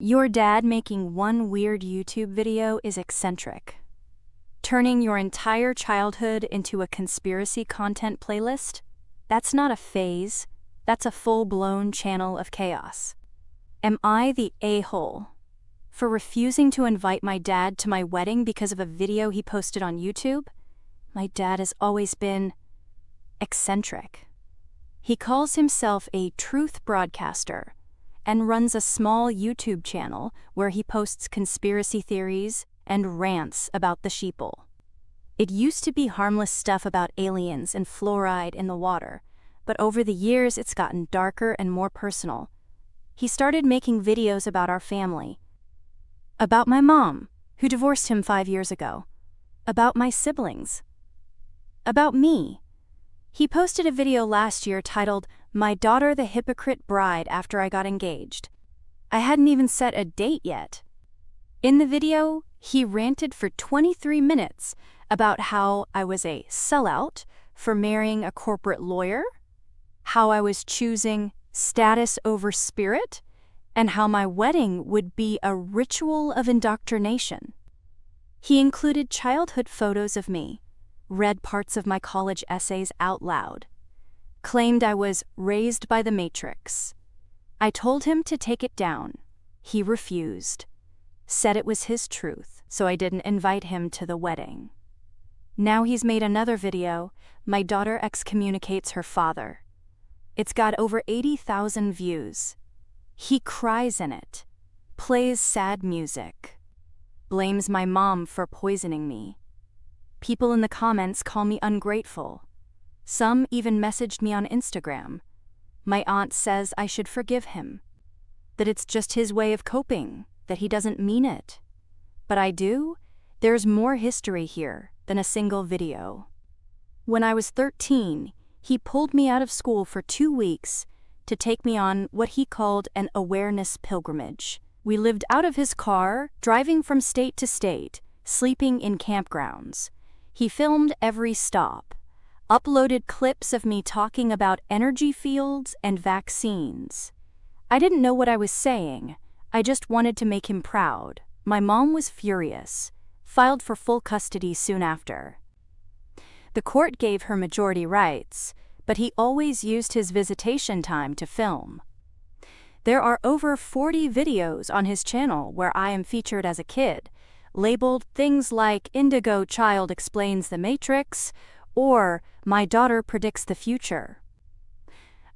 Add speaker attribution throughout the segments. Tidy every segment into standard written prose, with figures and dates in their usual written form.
Speaker 1: Your dad making one weird YouTube video is eccentric. Turning your entire childhood into a conspiracy content playlist? That's not a phase, that's a full-blown channel of chaos. Am I the a-hole for refusing to invite my dad to my wedding because of a video he posted on YouTube? My dad has always been eccentric. He calls himself a truth broadcaster and runs a small YouTube channel where he posts conspiracy theories and rants about the sheeple. It used to be harmless stuff about aliens and fluoride in the water, but over the years it's gotten darker and more personal. He started making videos about our family, about my mom, who divorced him 5 years ago, about my siblings, about me. He posted a video last year titled, "My Daughter the Hypocrite Bride After I Got Engaged." I hadn't even set a date yet. In the video, he ranted for 23 minutes about how I was a sellout for marrying a corporate lawyer, how I was choosing status over spirit, and how my wedding would be a ritual of indoctrination. He included childhood photos of me, read parts of my college essays out loud, claimed I was raised by the Matrix. I told him to take it down. He refused, said it was his truth, so I didn't invite him to the wedding. Now he's made another video, "My Daughter Excommunicates Her Father." It's got over 80,000 views. He cries in it, plays sad music, blames my mom for poisoning me. People in the comments call me ungrateful. Some even messaged me on Instagram. My aunt says I should forgive him, that it's just his way of coping, that he doesn't mean it. But I do. There's more history here than a single video. When I was 13, he pulled me out of school for 2 weeks to take me on what he called an awareness pilgrimage. We lived out of his car, driving from state to state, sleeping in campgrounds. He filmed every stop, uploaded clips of me talking about energy fields and vaccines. I didn't know what I was saying. I just wanted to make him proud. My mom was furious, filed for full custody soon after. The court gave her majority rights, but he always used his visitation time to film. There are over 40 videos on his channel where I am featured as a kid, labeled things like "Indigo Child Explains the Matrix" or "My Daughter Predicts the Future."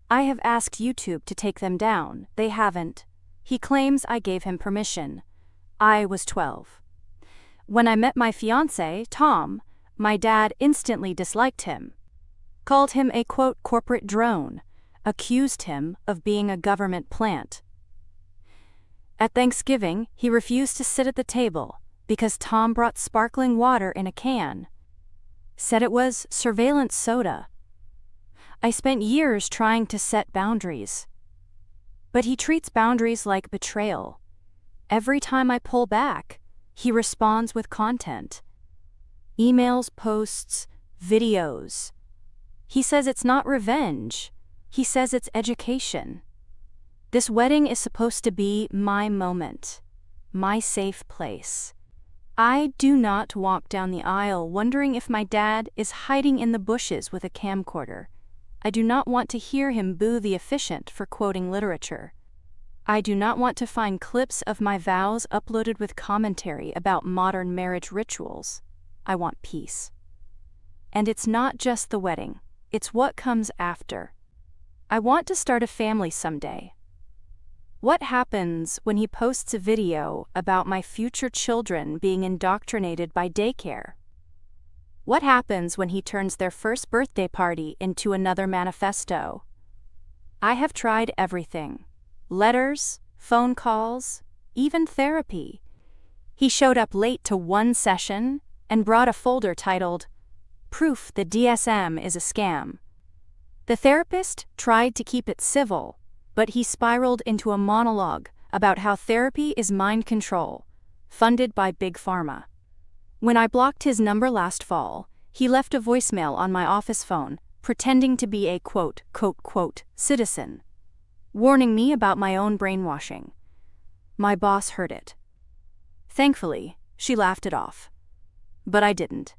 Speaker 1: I have asked YouTube to take them down. They haven't. He claims I gave him permission. I was 12. When I met my fiancé, Tom, my dad instantly disliked him, called him a, quote, corporate drone, accused him of being a government plant. At Thanksgiving, he refused to sit at the table because Tom brought sparkling water in a can, said it was surveillance soda. I spent years trying to set boundaries, but he treats boundaries like betrayal. Every time I pull back, he responds with content. Emails, posts, videos. He says it's not revenge. He says it's education. This wedding is supposed to be my moment, my safe place. I do not walk down the aisle wondering if my dad is hiding in the bushes with a camcorder. I do not want to hear him boo the efficient for quoting literature. I do not want to find clips of my vows uploaded with commentary about modern marriage rituals. I want peace. And it's not just the wedding, it's what comes after. I want to start a family someday. What happens when he posts a video about my future children being indoctrinated by daycare? What happens when he turns their first birthday party into another manifesto? I have tried everything. Letters, phone calls, even therapy. He showed up late to one session and brought a folder titled, "Proof the DSM is a Scam." The therapist tried to keep it civil, but he spiraled into a monologue about how therapy is mind control, funded by Big Pharma. When I blocked his number last fall, he left a voicemail on my office phone, pretending to be a quote, citizen, warning me about my own brainwashing. My boss heard it. Thankfully, she laughed it off. But I didn't.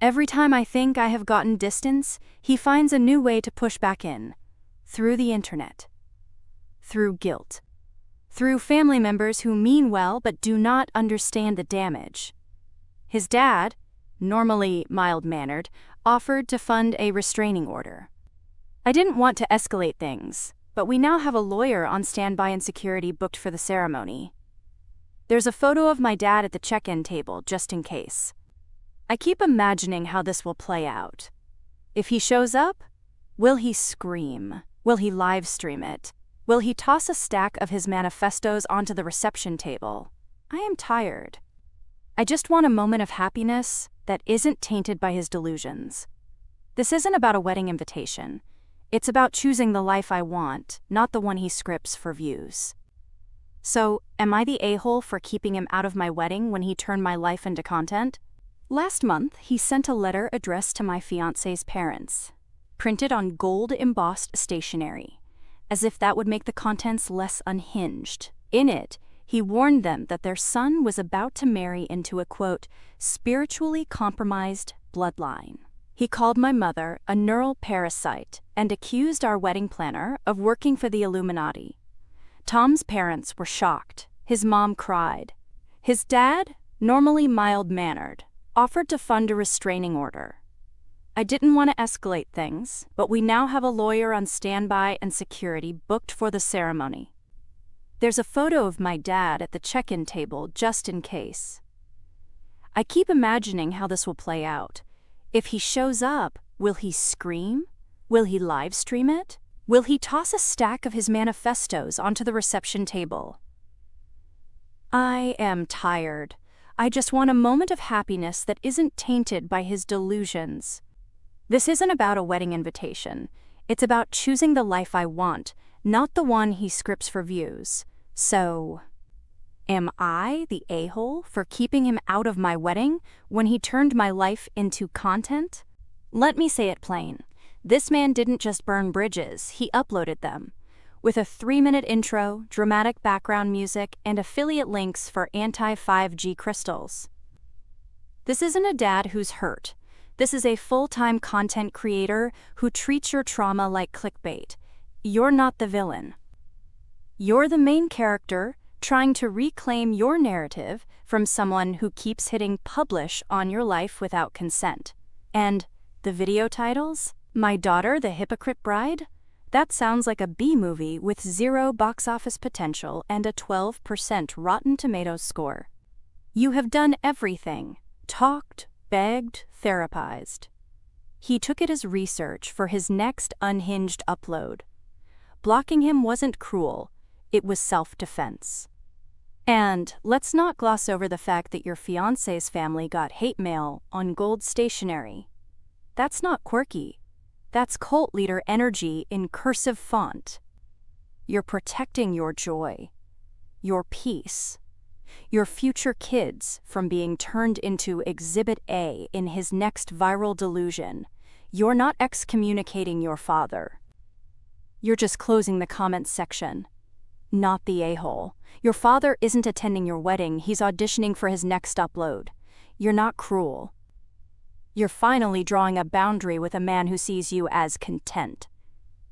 Speaker 1: Every time I think I have gotten distance, he finds a new way to push back in. Through the internet. Through guilt. Through family members who mean well but do not understand the damage. His dad, normally mild-mannered, offered to fund a restraining order. I didn't want to escalate things, but we now have a lawyer on standby and security booked for the ceremony. There's a photo of my dad at the check-in table, just in case. I keep imagining how this will play out. If he shows up, will he scream? Will he live stream it? Will he toss a stack of his manifestos onto the reception table? I am tired. I just want a moment of happiness that isn't tainted by his delusions. This isn't about a wedding invitation. It's about choosing the life I want, not the one he scripts for views. So, am I the a-hole for keeping him out of my wedding when he turned my life into content? Last month, he sent a letter addressed to my fiancé's parents, printed on gold-embossed stationery, as if that would make the contents less unhinged. In it, he warned them that their son was about to marry into a, quote, spiritually compromised bloodline. He called my mother a neural parasite and accused our wedding planner of working for the Illuminati. Tom's parents were shocked. His mom cried. His dad, normally mild-mannered, offered to fund a restraining order. I didn't want to escalate things, but we now have a lawyer on standby and security booked for the ceremony. There's a photo of my dad at the check-in table just in case. I keep imagining how this will play out. If he shows up, will he scream? Will he live stream it? Will he toss a stack of his manifestos onto the reception table? I am tired. I just want a moment of happiness that isn't tainted by his delusions. This isn't about a wedding invitation. It's about choosing the life I want, not the one he scripts for views. So, am I the a-hole for keeping him out of my wedding when he turned my life into content? Let me say it plain. This man didn't just burn bridges, he uploaded them. With a 3-minute intro, dramatic background music, and affiliate links for anti-5G crystals. This isn't a dad who's hurt. This is a full-time content creator who treats your trauma like clickbait. You're not the villain. You're the main character trying to reclaim your narrative from someone who keeps hitting publish on your life without consent. And the video titles? My Daughter, the Hypocrite Bride? That sounds like a B-movie with 0 box office potential and a 12% Rotten Tomatoes score. You have done everything. Talked, begged, therapized. He took it as research for his next unhinged upload. Blocking him wasn't cruel, it was self-defense. And let's not gloss over the fact that your fiancé's family got hate mail on gold stationery. That's not quirky. That's cult leader energy in cursive font. You're protecting your joy, your peace, your future kids from being turned into Exhibit A in his next viral delusion. You're not excommunicating your father. You're just closing the comments section. Not the a-hole. Your father isn't attending your wedding, he's auditioning for his next upload. You're not cruel. You're finally drawing a boundary with a man who sees you as content.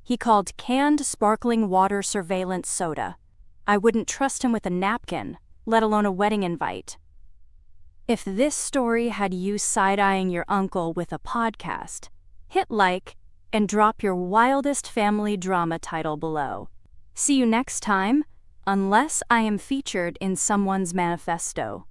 Speaker 1: He called canned sparkling water surveillance soda. I wouldn't trust him with a napkin, let alone a wedding invite. If this story had you side-eyeing your uncle with a podcast, hit like and drop your wildest family drama title below. See you next time, unless I am featured in someone's manifesto.